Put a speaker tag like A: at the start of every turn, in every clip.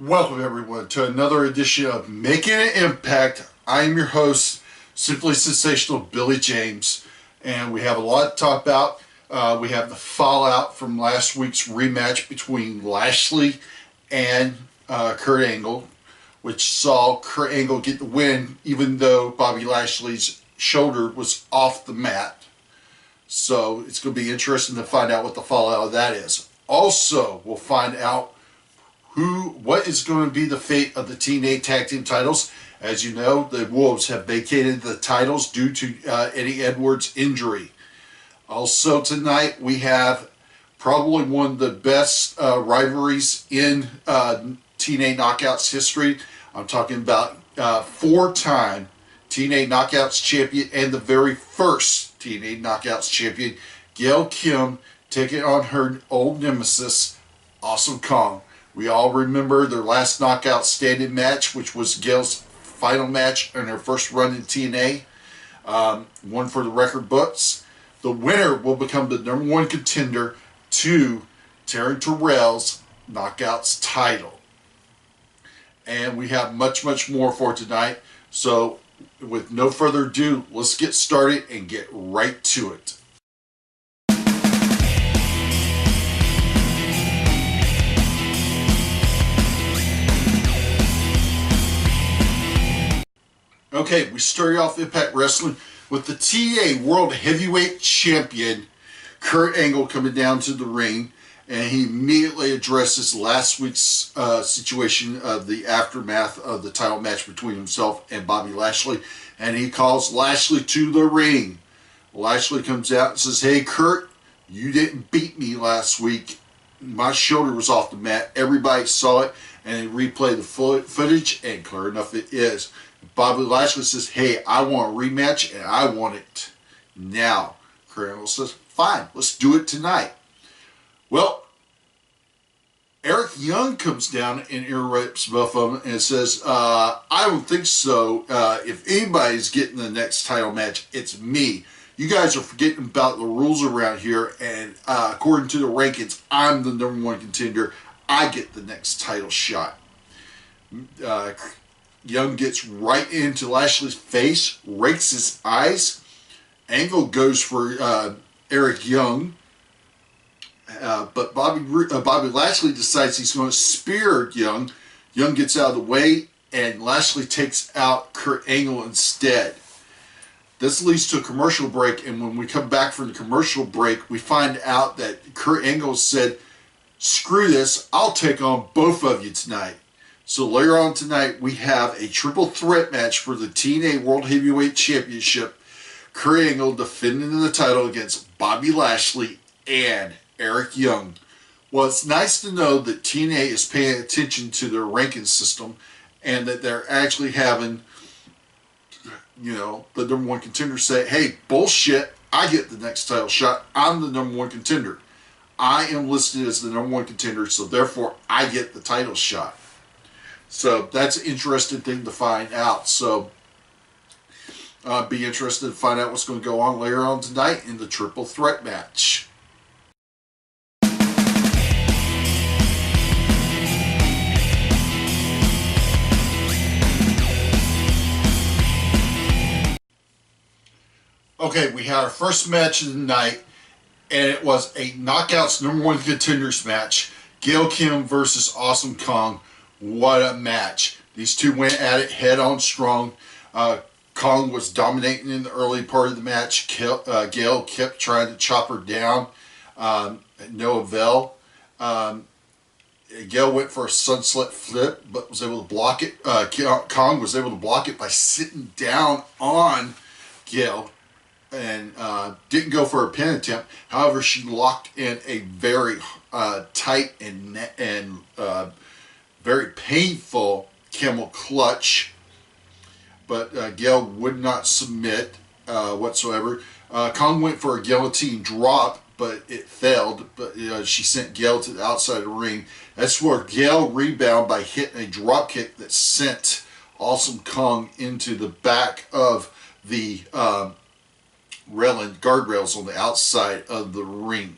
A: Welcome everyone to another edition of Making an Impact. I am your host, Simply Sensational Billy James, and we have a lot to talk about. We have the fallout from last week's rematch between Lashley and Kurt Angle, which saw Kurt Angle get the win even though Bobby Lashley's shoulder was off the mat. So it's going to be interesting to find out what the fallout of that is. Also, we'll find out what is going to be the fate of the TNA Tag Team titles. As you know, the Wolves have vacated the titles due to Eddie Edwards' injury. Also tonight, we have probably one of the best rivalries in TNA Knockouts history. I'm talking about four-time TNA Knockouts champion and the very first TNA Knockouts champion, Gail Kim, taking on her old nemesis, Awesome Kong. We all remember their last knockout standing match, which was Gail's final match in her first run in TNA. One for the record books. The winner will become the #1 contender to Taryn Terrell's Knockouts title. And we have much, much more for tonight. So with no further ado, let's get started and get right to it. Okay, we started off Impact Wrestling with the TNA World Heavyweight Champion, Kurt Angle, coming down to the ring, and he immediately addresses last week's situation of the aftermath of the title match between himself and Bobby Lashley, and he calls Lashley to the ring. Lashley comes out and says, "Hey Kurt, you didn't beat me last week. My shoulder was off the mat. Everybody saw it," and they replayed the footage, and clear enough it is. Bobby Lashley says, "Hey, I want a rematch, and I want it now." Kurt Angle says, "Fine, let's do it tonight." Well, Eric Young comes down and interrupts both of them and says, "I don't think so. If anybody's getting the next title match, it's me. You guys are forgetting about the rules around here, and according to the rankings, I'm the #1 contender. I get the next title shot." Young gets right into Lashley's face, rakes his eyes. Angle goes for Eric Young, but Bobby Lashley decides he's going to spear Young. Young gets out of the way, and Lashley takes out Kurt Angle instead. This leads to a commercial break, and when we come back from the commercial break, we find out that Kurt Angle said, "Screw this, I'll take on both of you tonight." So later on tonight, we have a triple threat match for the TNA World Heavyweight Championship. Kurt Angle defending the title against Bobby Lashley and Eric Young. Well, it's nice to know that TNA is paying attention to their ranking system and that they're actually having, the #1 contender say, "Hey, bullshit, I get the next title shot. I'm the #1 contender. I am listed as the #1 contender, so therefore I get the title shot." So that's an interesting thing to find out. So be interested to find out what's going to go on later on tonight in the triple threat match. Okay, we had our first match of the night, and it was a Knockouts #1 contenders match. Gail Kim versus Awesome Kong. What a match. These two went at it head on strong. Kong was dominating in the early part of the match. Gail kept trying to chop her down. No avail. Gail went for a sunset flip, but was able to block it. Kong was able to block it by sitting down on Gail and didn't go for a pin attempt. However, she locked in a very tight and very painful camel clutch, but Gail would not submit whatsoever. Kong went for a guillotine drop, but it failed. But she sent Gail to the outside of the ring. That's where Gail rebounded by hitting a drop kick that sent Awesome Kong into the back of the guardrails on the outside of the ring.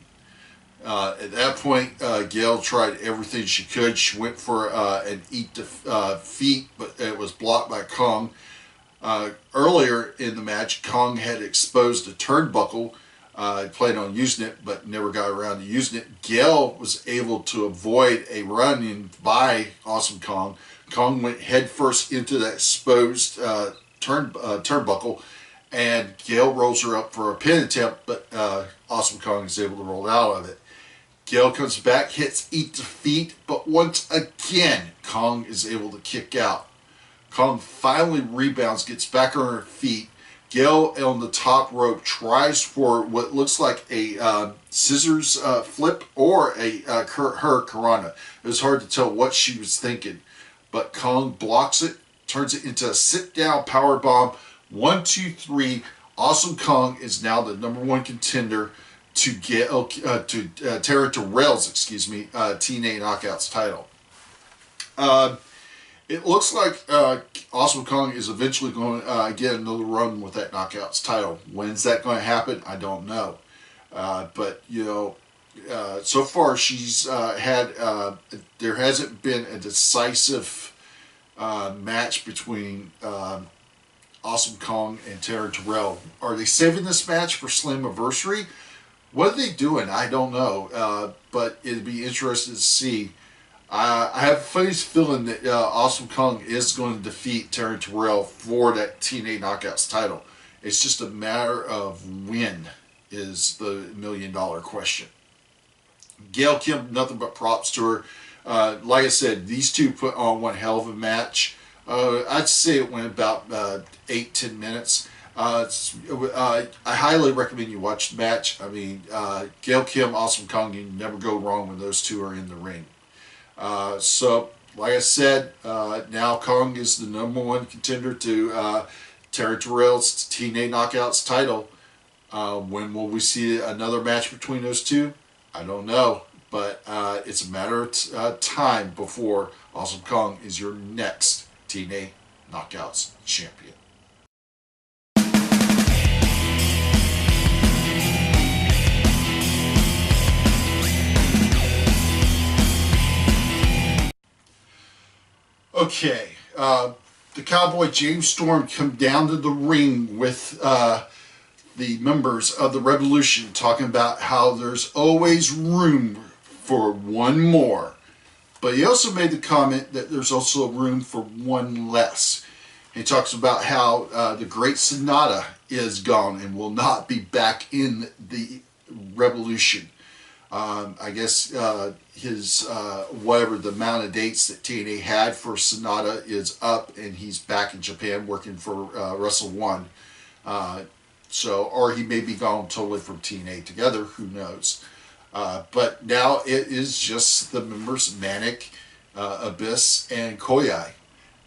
A: At that point, Gail tried everything she could. She went for an eat defeat, but it was blocked by Kong. Earlier in the match, Kong had exposed a turnbuckle. Planned on using it, but never got around to using it. Gail was able to avoid a run-in by Awesome Kong. Kong went headfirst into that exposed turnbuckle, and Gail rolls her up for a pin attempt, but Awesome Kong is able to roll out of it. Gail comes back, hits eat defeat, but once again, Kong is able to kick out. Kong finally rebounds, gets back on her feet. Gail on the top rope tries for what looks like a scissors flip or a Hurricanrana. It was hard to tell what she was thinking, but Kong blocks it, turns it into a sit-down powerbomb. 1, 2, 3. Awesome Kong is now the #1 contender to Taryn Terrell's, TNA Knockouts title. It looks like Awesome Kong is eventually going to get another run with that Knockouts title. When's that going to happen? I don't know. But, you know, so far she's there hasn't been a decisive match between Awesome Kong and Taryn Terrell. Are they saving this match for Slammiversary? What are they doing? I don't know. But it'd be interesting to see. I have a funny feeling that Awesome Kong is going to defeat Taryn Terrell for that TNA Knockouts title. It's just a matter of when is the $1,000,000 question. Gail Kim, nothing but props to her. Like I said, these two put on one hell of a match. I'd say it went about 8-10 minutes. I highly recommend you watch the match. I mean, Gail Kim, Awesome Kong, you never go wrong when those two are in the ring. So, like I said, now Kong is the #1 contender to Taryn Terrell's TNA Knockouts title. When will we see another match between those two? I don't know, but it's a matter of time before Awesome Kong is your next TNA Knockouts champion. Okay, the Cowboy James Storm come down to the ring with the members of the Revolution, talking about how there's always room for one more. But he also made the comment that there's also room for one less. He talks about how the Great Sonata is gone and will not be back in the Revolution. I guess his whatever the amount of dates that TNA had for Sonata is up, and he's back in Japan working for Wrestle One. So, or he may be gone totally from TNA together. Who knows? But now it is just the members Manic, Abyss, and Koyai,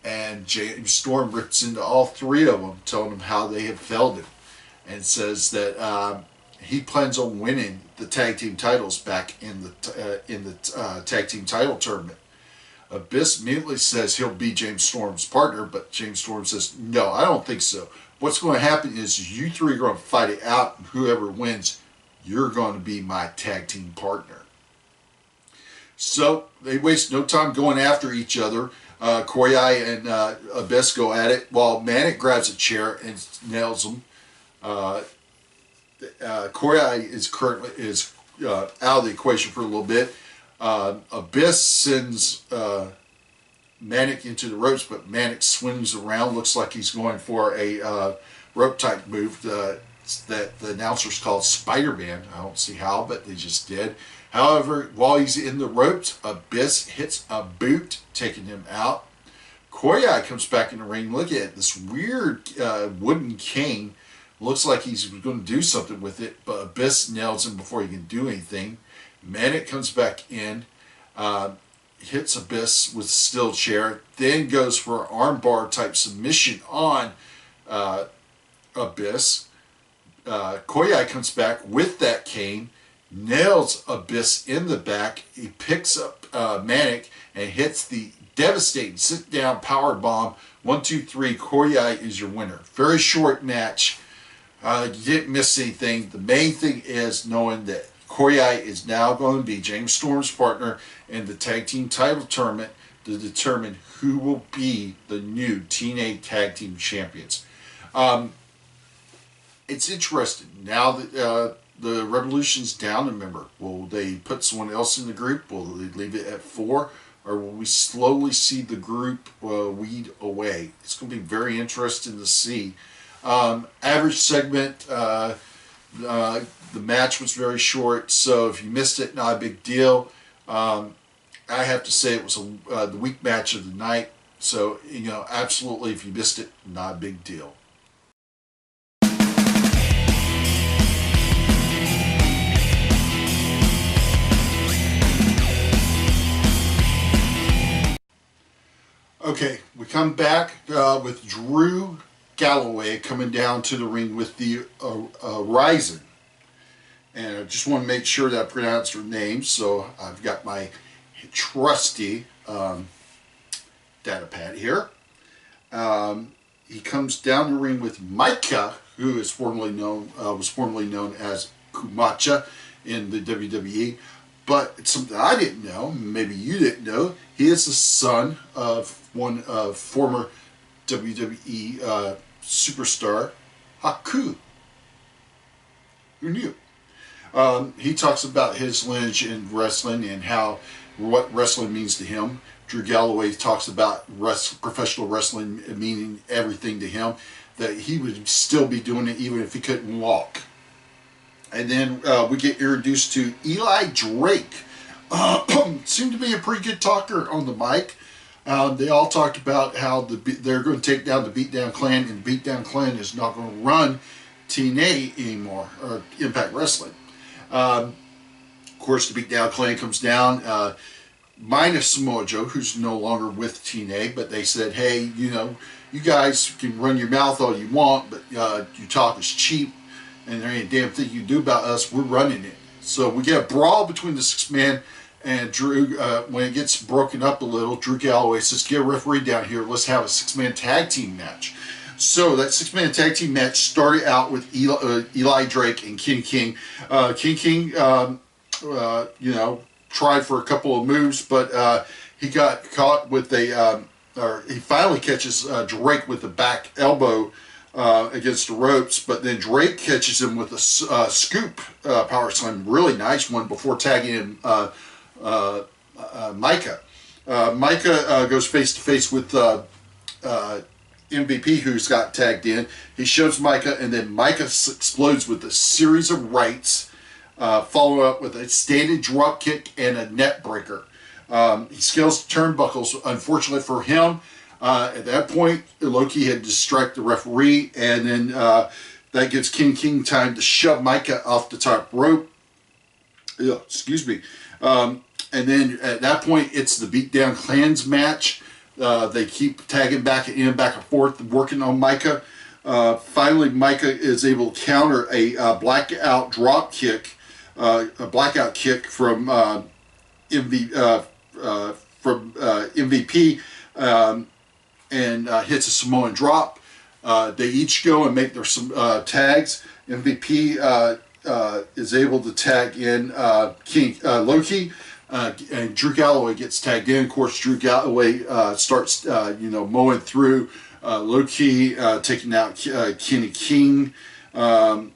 A: and James Storm rips into all three of them, telling them how they have failed him, and says that he plans on winning the tag team titles back in the tag team title tournament. Abyss immediately says he'll be James Storm's partner, but James Storm says, no, I don't think so. What's going to happen is you three are going to fight it out, and whoever wins, you're going to be my tag team partner. So they waste no time going after each other. Koyai and Abyss go at it while Manic grabs a chair and nails him. Koyai is currently out of the equation for a little bit. Abyss sends Manic into the ropes, but Manic swings around. Looks like he's going for a rope type move that the announcers called Spider-Man. I don't see how, but they just did. However, while he's in the ropes, Abyss hits a boot, taking him out. Koyai comes back in the ring. Look at it, this weird wooden cane. Looks like he's going to do something with it, but Abyss nails him before he can do anything. Manic comes back in, hits Abyss with a steel chair, then goes for an armbar type submission on Abyss. Koyai comes back with that cane, nails Abyss in the back. He picks up Manic and hits the devastating sit-down power bomb. 1, 2, 3. Koyai is your winner. Very short match. You didn't miss anything. The main thing is knowing that Koyai is now going to be James Storm's partner in the tag team title tournament to determine who will be the new TNA Tag Team Champions. It's interesting now that the Revolution's down a member. Will they put someone else in the group? Will they leave it at 4? Or will we slowly see the group weed away? It's going to be very interesting to see. Average segment, the match was very short, so if you missed it, not a big deal. I have to say it was the weak match of the night, so absolutely, if you missed it, not a big deal. Okay, we come back with Drew Galloway coming down to the ring with the Horizon. And I just want to make sure that I pronounce her name, so I've got my trusty data pad here. He comes down the ring with Micah, who is was formerly known as Kumacha in the WWE. But it's something I didn't know, maybe you didn't know. He is the son of one former WWE superstar, Haku. Who knew? He talks about his lineage in wrestling and what wrestling means to him. Drew Galloway talks about professional wrestling meaning everything to him, that he would still be doing it even if he couldn't walk. And then we get introduced to Eli Drake. Seemed to be a pretty good talker on the mic. They all talked about how they're going to take down the Beatdown Clan, and Beatdown Clan is not going to run TNA anymore, or Impact Wrestling. Of course, the Beatdown Clan comes down, minus Samoa Joe, who's no longer with TNA, but they said, hey, you guys can run your mouth all you want, but your talk is cheap, and there ain't a damn thing you do about us. We're running it. So we get a brawl between the 6-man and Drew. When it gets broken up a little, Drew Galloway says, get a referee down here. Let's have a 6-man tag team match. So that 6-man tag team match started out with Eli Drake and King King. King tried for a couple of moves, but he got caught with he finally catches Drake with the back elbow against the ropes, but then Drake catches him with a scoop power slam, really nice one, before tagging him Micah. Micah goes face to face with MVP, who's got tagged in. He shoves Micah, and then Micah explodes with a series of rights, followed up with a standing drop kick and a net breaker. He scales the turnbuckles. Unfortunately for him, at that point, Loki had distracted the referee, and then that gives King time to shove Micah off the top rope. Excuse me. And then at that point, it's the Beatdown Clans match. They keep tagging back and forth, working on Micah. Finally, Micah is able to counter a blackout drop kick, a blackout kick from MVP. And hits a Samoan drop. They each go and make their tags. MVP is able to tag in Loki, and Drew Galloway gets tagged in. Of course, Drew Galloway starts mowing through Loki, taking out Kenny King to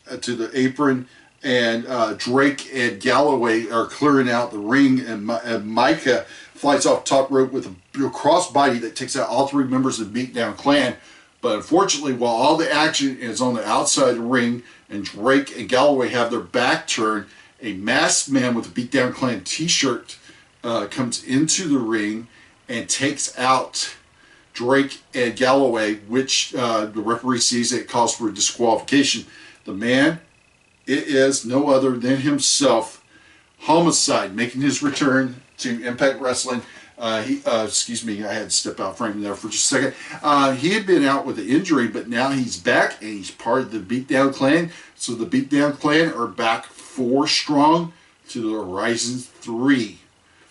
A: the apron, and Drake and Galloway are clearing out the ring, and Micah flies off top rope with a crossbody that takes out all 3 members of the Beatdown Clan. But unfortunately, while all the action is on the outside of the ring and Drake and Galloway have their back turned, a masked man with a Beatdown Clan t-shirt comes into the ring and takes out Drake and Galloway, which the referee sees it calls for disqualification. The man, it is no other than himself, Homicide, making his return to Impact Wrestling. Excuse me, I had to step out frame there for just a second. He had been out with an injury, but now he's back, and he's part of the Beatdown Clan. So the Beatdown Clan are back 4 strong to the Horizon 3.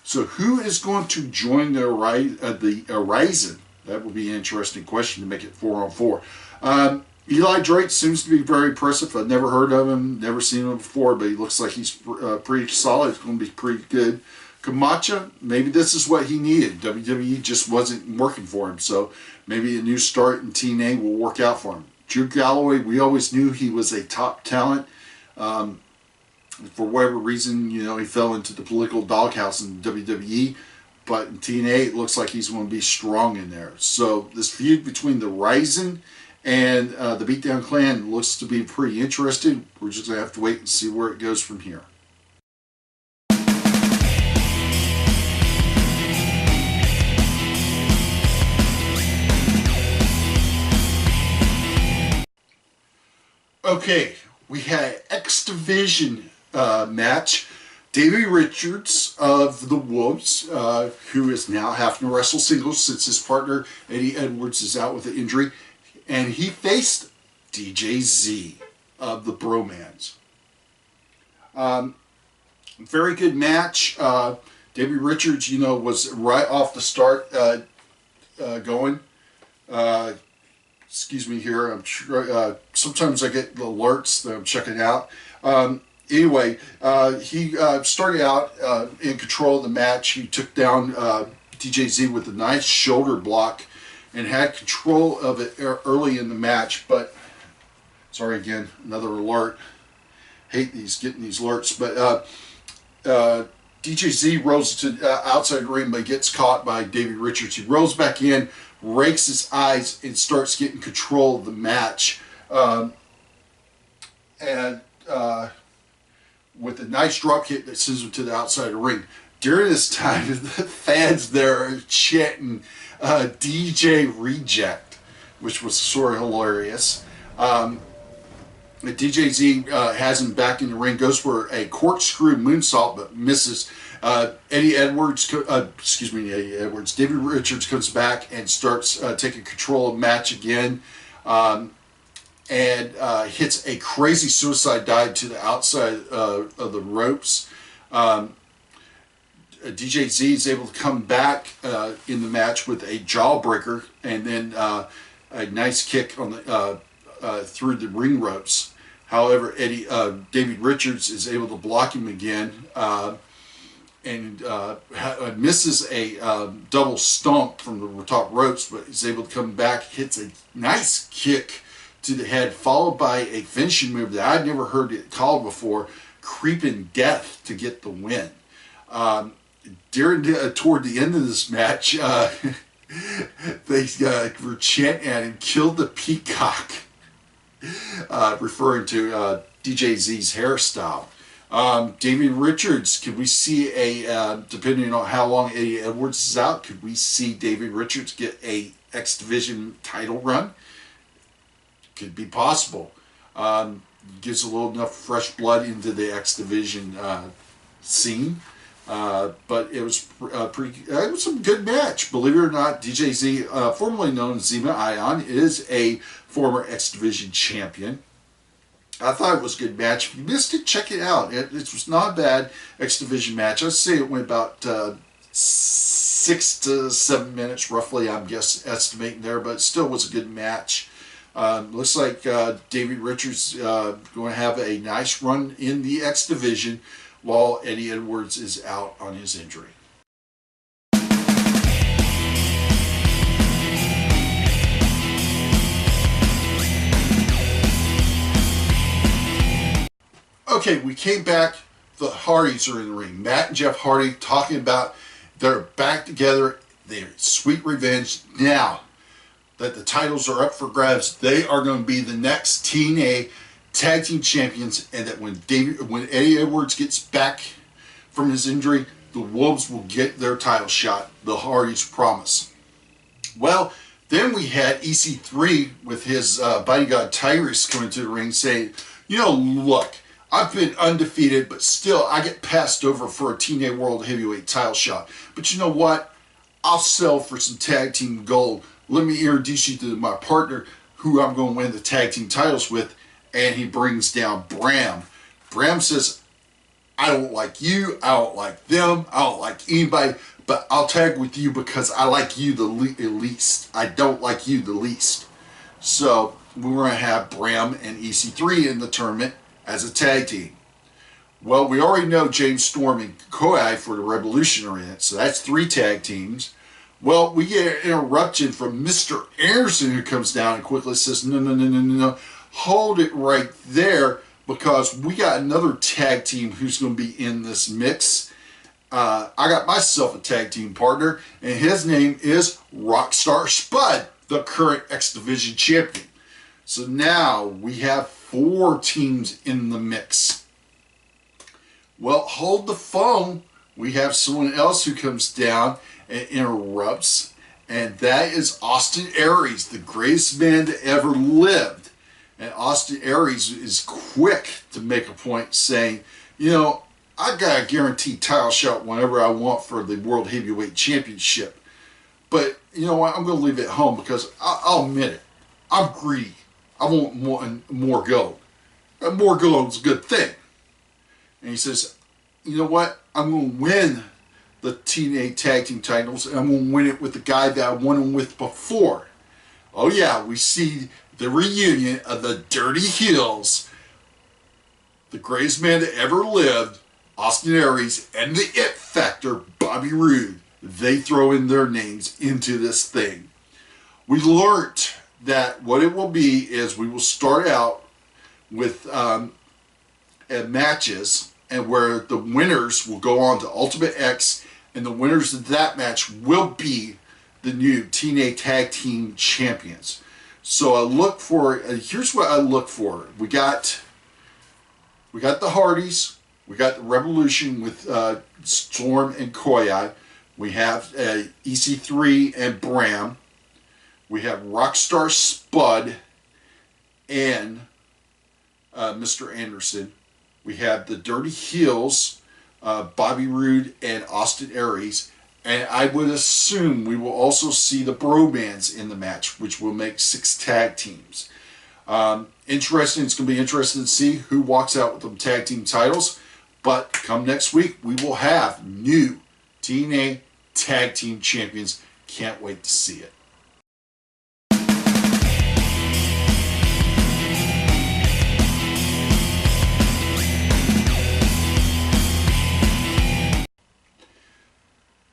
A: So who is going to join the Horizon? That will be an interesting question to make it 4-on-4. Eli Drake seems to be very impressive. I've never heard of him, never seen him before, but he looks like he's pretty solid. He's going to be pretty good. Camacho, maybe this is what he needed. WWE just wasn't working for him, so maybe a new start in TNA will work out for him. Drew Galloway, we always knew he was a top talent. For whatever reason, you know, he fell into the political doghouse in WWE. But in TNA, it looks like he's going to be strong in there. So this feud between the Rising and the Beatdown Clan looks to be pretty interesting. We're just going to have to wait and see where it goes from here. Okay, we had an X Division match. Davey Richards of the Wolves, who is now having to wrestle singles since his partner Eddie Edwards is out with an injury, and he faced DJ Z of the Bromans. Very good match. Davey Richards, you know, was right off the start going. Excuse me here. I'm sure, sometimes I get alerts that I'm checking out. Anyway, he started out in control of the match. He took down DJ Z with a nice shoulder block and had control of it early in the match. But, sorry again, another alert. Hate getting these alerts. But DJ Z rolls to outside the ring, but gets caught by Davey Richards. He rolls back in, rakes his eyes, and starts getting control of the match. With a nice drop kick that sends him to the outside of the ring. During this time, the fans there are chanting DJ Reject, which was sort of hilarious. DJ Z has him back in the ring, goes for a corkscrew moonsault, but misses. Eddie Edwards, David Richards comes back and starts taking control of the match again. And hits a crazy suicide dive to the outside of the ropes. DJ Z is able to come back in the match with a jawbreaker and then a nice kick on the through the ring ropes. However, David Richards is able to block him again and misses a double stomp from the top ropes, but is able to come back, hits a nice kick to the head, followed by a finishing move that I'd never heard it called before, Creeping Death, to get the win. Toward the end of this match, they were chanting at him, "Kill the Peacock," referring to DJ Z's hairstyle. David Richards, could we see depending on how long Eddie Edwards is out, could we see David Richards get a X Division title run? Could be possible. Gives a little enough fresh blood into the X Division scene. But it was it was some good match. Believe it or not, DJ Z, formerly known as Zema Ion, is a former X Division champion. I thought it was a good match. If you missed it, check it out. It was not a bad X Division match. I'd say it went about 6 to 7 minutes, roughly, I'm estimating there, but it still was a good match. Looks like David Richards going to have a nice run in the X Division while Eddie Edwards is out on his injury. Okay, we came back. The Hardys are in the ring. Matt and Jeff Hardy talking about they're back together. They're sweet revenge. Now that the titles are up for grabs, they are going to be the next TNA Tag Team Champions, and that when Eddie Edwards gets back from his injury, the Wolves will get their title shot. The Hardys promise. Well, then we had EC3 with his bodyguard Tyrus coming to the ring saying, you know, look, I've been undefeated, but still I get passed over for a TNA World Heavyweight title shot. But you know what? I'll sell for some tag team gold. Let me introduce you to my partner who I'm going to win the tag team titles with. And he brings down Bram. Bram says, I don't like you, I don't like them, I don't like anybody, but I'll tag with you because I like you the least. I don't like you the least. So we were going to have Bram and EC3 in the tournament as a tag team. Well, we already know James Storm and Koi for the Revolution are in it, so that's 3 tag teams. Well, we get an interruption from Mr. Anderson, who comes down and quickly says, no, no, no, no, no, no, hold it right there, because we got another tag team who's going to be in this mix. I got myself a tag team partner, and his name is Rockstar Spud, the current X Division champion. So now we have 4 teams in the mix. Well, hold the phone. We have someone else who comes down and interrupts, and that is Austin Aries, the greatest man to ever lived. And Austin Aries is quick to make a point saying, you know, I got a guaranteed title shot whenever I want for the World Heavyweight Championship. But you know what? I'm going to leave it at home because I'll admit it. I'm greedy. I want more gold. And more gold is a good thing. And he says, you know what? I'm going to win the TNA Tag Team titles, and I'm going to win it with the guy that I won them with before. Oh yeah, we see the reunion of the Dirty Heels, the greatest man that ever lived, Austin Aries, and the It Factor, Bobby Roode. They throw in their names into this thing. We learned that what it will be is we will start out with matches, and where the winners will go on to Ultimate X, and the winners of that match will be the new TNA Tag Team Champions. So I look for, here's what I look for. We got the Hardys, we got the Revolution with Storm and Koi. We have EC3 and Bram. We have Rockstar Spud and Mr. Anderson. We have the Dirty Heels, Bobby Roode and Austin Aries. And I would assume we will also see the Bromans in the match, which will make 6 tag teams. Interesting. It's going to be interesting to see who walks out with the tag team titles. But come next week, we will have new TNA Tag Team Champions. Can't wait to see it.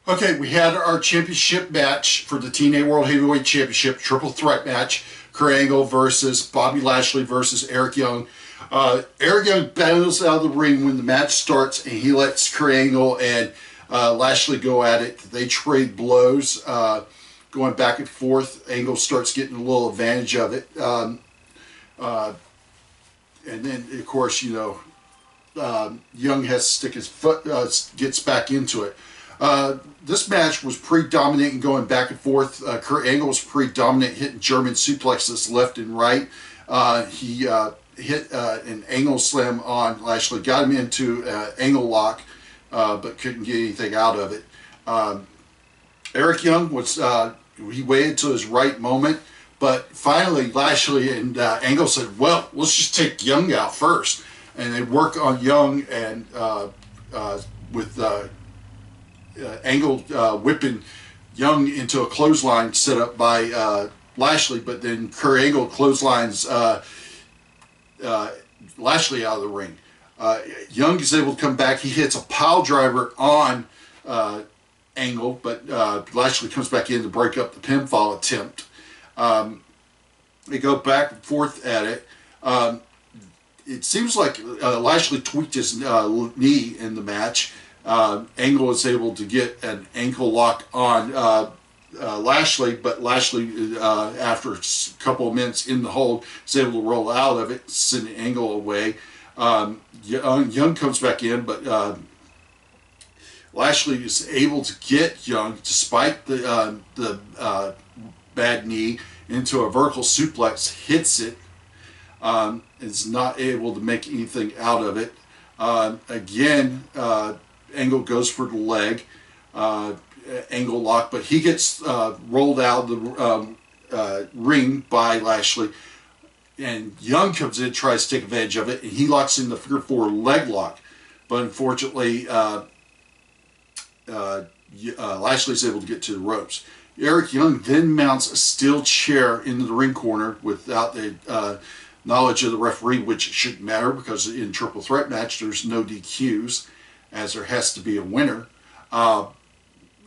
A: Okay, we had our championship match for the TNA World Heavyweight Championship, triple threat match. Kurt Angle versus Bobby Lashley versus Eric Young. Eric Young battles out of the ring when the match starts, and he lets Kurt Angle and Lashley go at it. They trade blows, going back and forth. Angle starts getting a little advantage of it. And then, of course, you know, Young has to stick his foot, gets back into it. This match was pretty dominant and going back and forth. Kurt Angle was pretty dominant, hitting German suplexes left and right. He hit an angle slam on Lashley, got him into angle lock, but couldn't get anything out of it. Eric Young was, he waited till his right moment, but finally Lashley and Angle said, well, let's just take Young out first. And they work on Young, and with Angle whipping Young into a clothesline set up by Lashley, but then Kurt Angle clotheslines Lashley out of the ring. Young is able to come back. He hits a pile driver on Angle, but Lashley comes back in to break up the pinfall attempt. They go back and forth at it. It seems like Lashley tweaked his knee in the match. Angle is able to get an ankle lock on Lashley, but Lashley, after a couple of minutes in the hold, is able to roll out of it, send Angle away. Young comes back in, but Lashley is able to get Young, despite the bad knee, into a vertical suplex, hits it, is not able to make anything out of it. Again, Angle goes for the leg, angle lock, but he gets rolled out of the ring by Lashley, and Young comes in, tries to take advantage of it, and he locks in the figure 4 leg lock, but unfortunately Lashley's able to get to the ropes. Eric Young then mounts a steel chair into the ring corner without the knowledge of the referee, which shouldn't matter because in triple threat match there's no DQs, as there has to be a winner.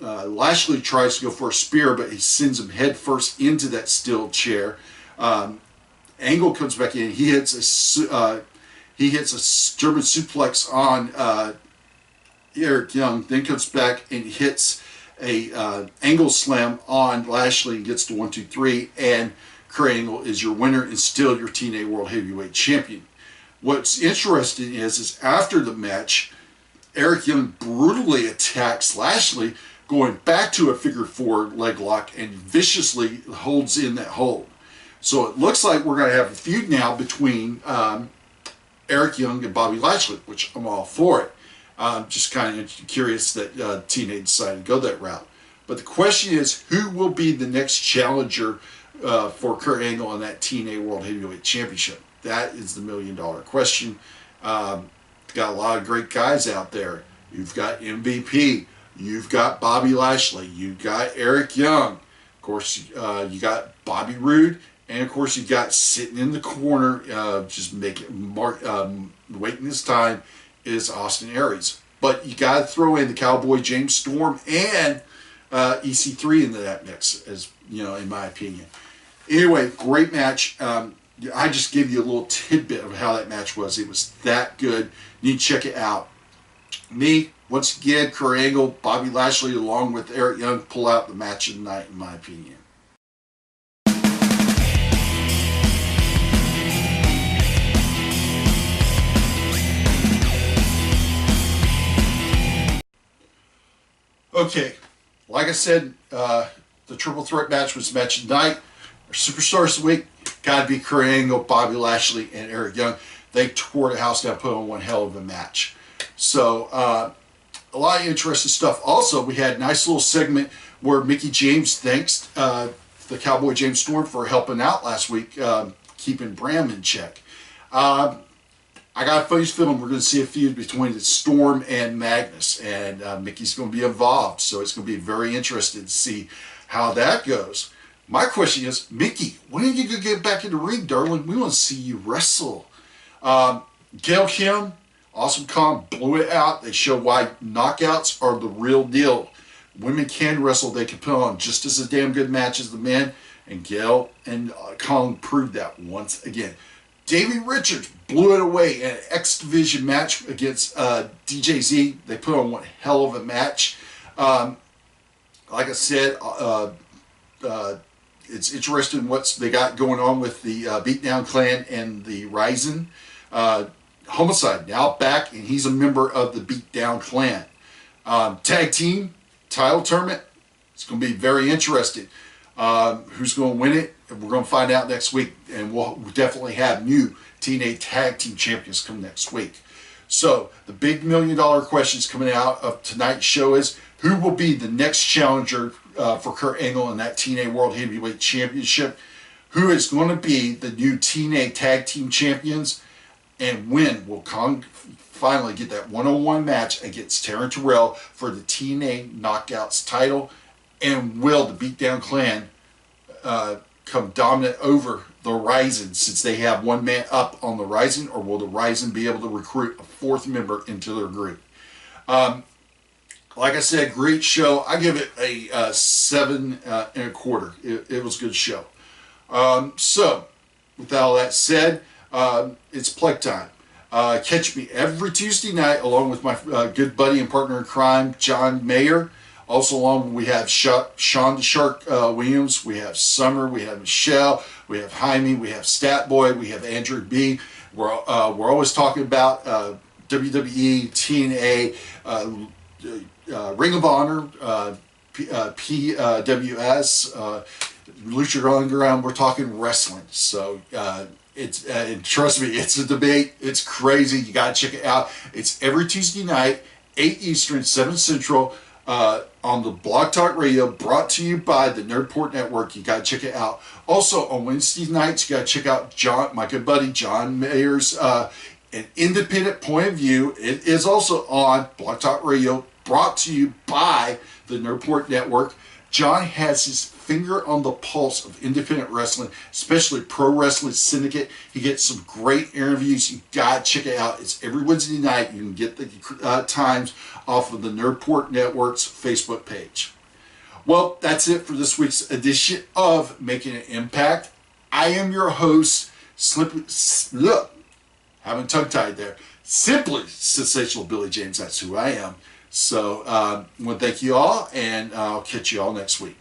A: Lashley tries to go for a spear, but he sends him head first into that steel chair. Angle comes back in. He hits a German suplex on Eric Young, then comes back and hits a angle slam on Lashley and gets to 1, 2, 3, and Kurt Angle is your winner and still your TNA World Heavyweight Champion. What's interesting is after the match, Eric Young brutally attacks Lashley, going back to a figure 4 leg lock and viciously holds in that hold. So it looks like we're going to have a feud now between Eric Young and Bobby Lashley, which I'm all for it. I'm just kind of curious that TNA decided to go that route. But the question is, who will be the next challenger for Kurt Angle in that TNA World Heavyweight Championship? That is the million-dollar question. Got a lot of great guys out there. You've got MVP. You've got Bobby Lashley. You've got Eric Young. Of course, you got Bobby Roode. And, of course, you got sitting in the corner, just waiting his time, is Austin Aries. But you got to throw in the Cowboy James Storm and EC3 into that mix, as you know, in my opinion. Anyway, great match. I just gave you a little tidbit of how that match was. It was that good. You need to check it out. Me, once again, Kurt Angle, Bobby Lashley, along with Eric Young, pull out the match of the night, in my opinion. Okay, like I said, the triple threat match was match of the night. Our superstars of the week got to be Kurt Angle, Bobby Lashley, and Eric Young. They tore the house down, put on one hell of a match. So, a lot of interesting stuff. Also, we had a nice little segment where Mickie James thanks the Cowboy James Storm for helping out last week, keeping Bram in check. I got a funny feeling we're going to see a feud between the Storm and Magnus, and Mickey's going to be involved, so it's going to be very interesting to see how that goes. My question is, Mickey, when are you going to get back in the ring, darling? We want to see you wrestle. Gail Kim, Awesome Kong blew it out. They show why knockouts are the real deal. Women can wrestle. They can put on just as a damn good match as the men, and Gail and Kong proved that once again. Davey Richards blew it away in an X Division match against DJZ. They put on one hell of a match. Like I said, it's interesting what they got going on with the Beatdown Clan and the Ryzen. Homicide now back, and he's a member of the Beatdown Clan. Tag team title tournament. It's going to be very interesting. Who's going to win it? We're going to find out next week, and we'll definitely have new TNA Tag Team Champions come next week. So the big million-dollar questions coming out of tonight's show is, who will be the next challenger for Kurt Angle in that TNA World Heavyweight Championship? Who is going to be the new TNA Tag Team Champions? And when will Kong finally get that one-on-one match against Taryn Terrell for the TNA Knockouts title? And will the Beatdown Clan come dominant over the Ryzen, since they have one man up on the Ryzen, or will the Ryzen be able to recruit a fourth member into their group? Like I said, great show. I give it a 7 1/4. It was a good show. So, with all that said, it's plug time. Catch me every Tuesday night along with my good buddy and partner in crime, John Mayer. Also along, we have Sean the Shark Williams, we have Summer, we have Michelle, we have Jaime, we have Stat Boy, we have Andrew B. We're always talking about WWE, TNA, Ring of Honor, PWS, Lucha Underground. We're talking wrestling. So and trust me, it's a debate. It's crazy. You got to check it out. It's every Tuesday night, 8 Eastern, 7 Central, on the Blog Talk Radio, brought to you by the Nerdport Network. You got to check it out. Also, on Wednesday nights, you got to check out my good buddy John Mayer's An Independent Point of View. It is also on Blog Talk Radio, brought to you by the Nerdport Network. John has his finger on the pulse of independent wrestling, especially Pro Wrestling Syndicate. He gets some great interviews. You got to check it out. It's every Wednesday night. You can get the times off of the Nerdport Network's Facebook page. Well, that's it for this week's edition of Making an Impact. I am your host, having tongue-tied there, Simply Sensational Billy James. That's who I am. So I want to thank you all, and I'll catch you all next week.